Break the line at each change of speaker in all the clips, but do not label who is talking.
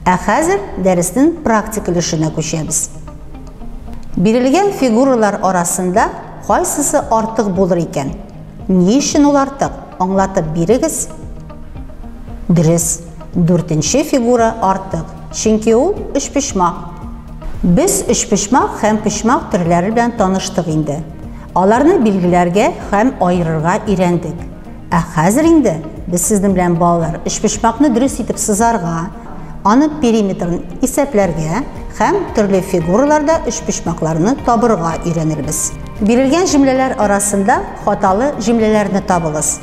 Хәзер дәреснең практик өлешенә күчәбез. Бирелгән фигуралар арасында кайсысы артык булыр икән? Ни өчен ул артык? Аңлатып бирегез. Дөрес, 4нче фигура артык. Чөнки ул өчпочмак. Без өчпочмак һәм почмак төрләре белән таныштык инде. Аларны билгеләргә һәм айырырга өйрәндек. Хәзер инде без сезнең белән балалар өчпочмакны дөрес итеп сызарга, аны периметрын исәпләргә һәм төрле фигураларда өчпочмакларны табырга өйрәнербез. Бирелгән җөмләләр арасында хаталы җөмләләрне табыгыз.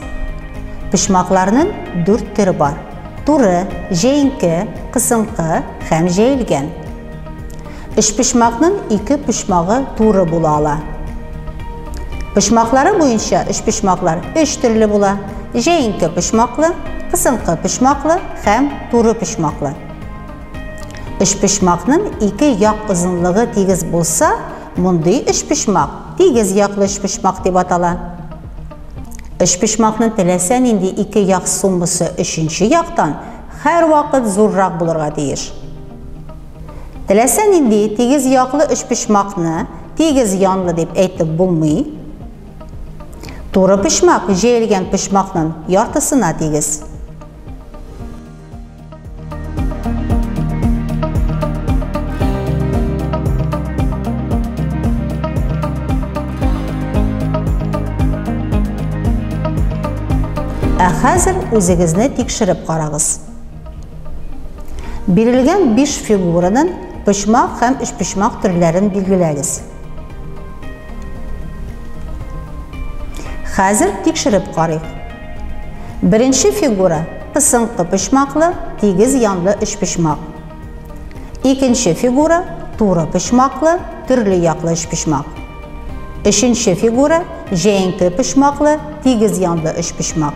Почмакларның 4 төре бар. Туры, җәенке, кысынкы һәм җәелгән. Өчпочмакның 2 почмагы туры була ала. Почмаклары буенча өчпочмаклар 3 төрле була. Җәенке почмаклы, кысынкы почмаклы һәм туры почмаклы. Өчпочмакның 2 як озынлыгы тигез булса, мондый өчпочмак тигез яклы өчпочмак дип атала. Өчпочмакның теләсә нинди 2 як суммасы 3нче яктан һәр вакыт зуррак булырга тиеш. Теләсә нинди тигез яклы өчпочмакны тигез янлы дип әйтеп булмый. Туры почмак җәелгән почмакның яртысына тигез. Хәзер үзегезне тикшереп карагыз. Бирелгән 5 фигураның почмак һәм өчпочмак төрләрен билгеләгез. Хәзер тикшереп карыйк. Беренче фигура кысынкы почмаклы, тигез янлы өчпочмак. Икенче фигура туры почмаклы, төрле яклы өчпочмак. Өченче фигура җәенке почмаклы, тигез янлы өчпочмак.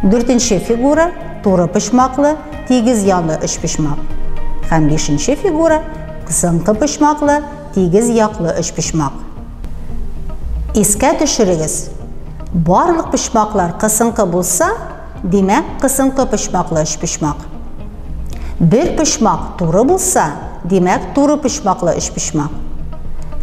4нче фигура туры почмаклы, тигез янлы өчпочмак. Һәм 5нче фигура кысынкы почмаклы, тигез яклы өчпочмак. Искә төшерегез. Барлык почмаклар кысынкы булса, димәк кысынкы почмаклы өчпочмак. Бер почмак туры булса, димәк туры почмаклы өчпочмак.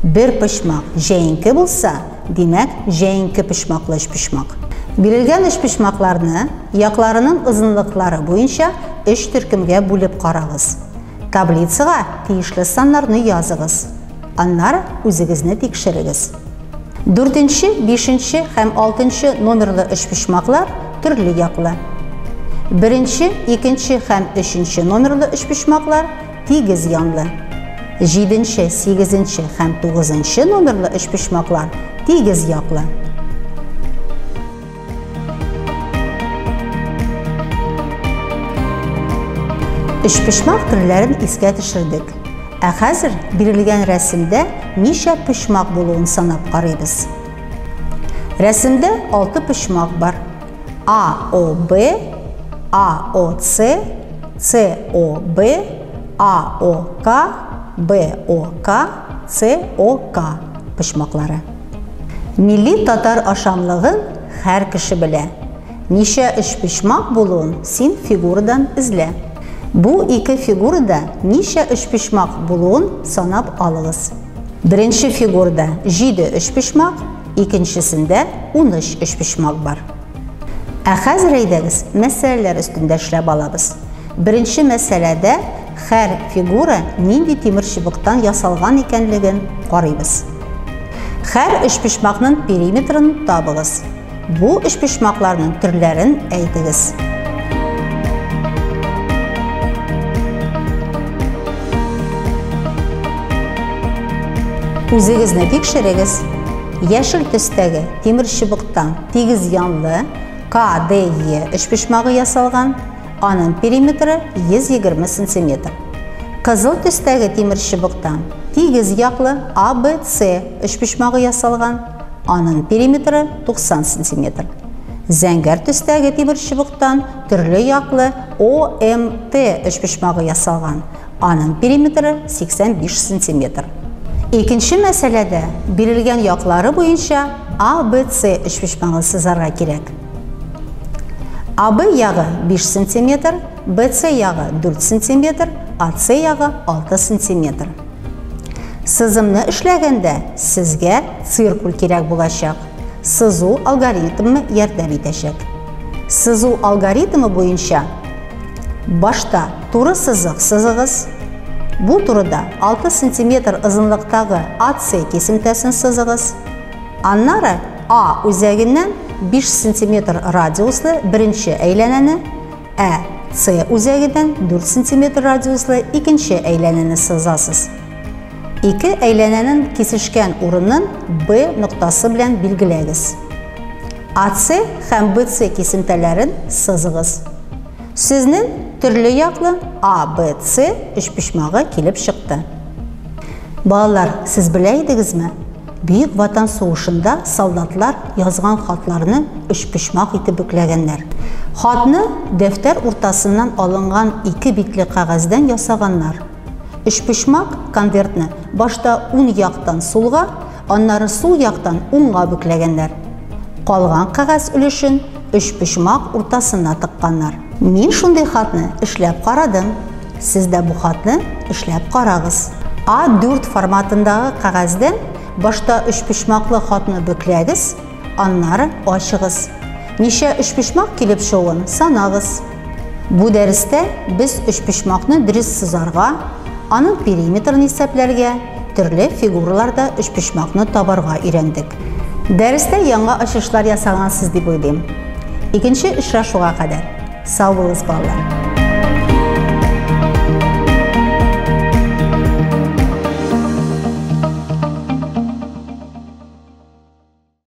Бер почмак җәенке булса, димәк җәенке почмаклы өчпочмак. Бирелгән өчпочмакларны якларының озынлыклары буенча 3 төркемгә бүлеп карагыз. Таблицага тиешле саннарны языгыз. Аннары үзегезне тикшерегез. 4нче, 5нче һәм 6нче номерлы өчпочмаклар төрле яклы. 1нче, 2нче һәм 3нче номерлы өчпочмаклар тигез янлы. 7нче, 8нче һәм 9нче номерлы өчпочмаклар тигез яклы. Өчпочмак төрләрен искә төшердек. Хәзер бирелгән рәсемдә ничә почмак булуын санап карыйбыз. Рәсемдә 6 почмак бар. AOB, AOC, COB, AOK, BOK, COK почмаклары. Милли татар ашамлыгын һәр кеше белә. Ничә өчпочмак булуын син фигурадан эзлә. Бу 2 фигурада ничә өчпочмак булуын санап алыгыз. Беренче фигурада 7 өчпочмак, икенчесендә 13 өчпочмак бар. Хәзер әйдәгез, мәсьәләләр өстендә эшләп алабыз. Беренче мәсьәләдә һәр фигура нинди тимер чыбыктан ясалган икәнлеген карыйбыз. Һәр өчпочмакның периметрын табыгыз. Бу өчпочмакларның төрләрен әйтегез. Үзегезне тикшерегез. Яшел төстәге тимер чыбыктан тигез янлы KDE өчпочмагы ясалган, аның периметры 120 см. Кызыл төстәге тимер чыбыктан тигез яклы ABC өчпочмагы ясалган, аның периметры 90 см. Зәңгәр төстәге тимер чыбыктан төрле яклы OMT өчпочмагы ясалган, аның периметры 85 см. Икенче мәсьәләдә бирелгән яклары буенча ABC өчпочмагы сызарга кирәк. AB ягы 5 см, BC ягы 4 см, AC яғы 6 см. Сызымны эшләгәндә сезгә циркуль кирәк булачак. Сызу алгоритмы ярдәм итәчәк. Сызу алгоритмы буенча башта туры сызык сызыгыз. Бу турыда 6 см ызынлыктагы AC кесимтәсен сызыгыз. Аннары A үзәгеннән 5 см радиуслы беренче әйләнәне, C үзәгеннән 4 см радиуслы икенче әйләнәне сызасыз. Ике әйләнәнең кисешкән урынын B ноктасы белән билгеләгез. AC һәм BC кесимтәләрен сызыгыз. Сезнең төрле яклы ABC өчпочмагы килеп чыкты. Балалар, сез белә идегезме? Бөек Ватан сугышында солдатлар язган хатларны өчпочмак итеп бүкләгәннәр. Хатны дәфтәр уртасыннан алынган 2 битле кагаздан ясаганнар. Өчпочмак конвертны башта уң яктан сулга, аннары сул яктан уңга бүкләгәннәр. Калган кагаз өлешен өчпочмак уртасына тыкканнар. Мин шундый хатны эшләп карадым. Сез дә бу хатны эшләп карагыз. A4 форматындагы кагаздан башта өчпочмаклы хатны бүкләгез, аннары ачыгыз. Ничә өчпочмак килеп чыгуын санагыз. Бу дәрестә без өчпочмакны дөрес сызарга, аның периметрын исәпләргә, төрле фигураларда өчпочмакны табарга өйрәндек. Дәрестә яңа ачышлар ясагансыз дип уйлыйм. Икенче очрашуга кадәр сау булыгыз, балалар.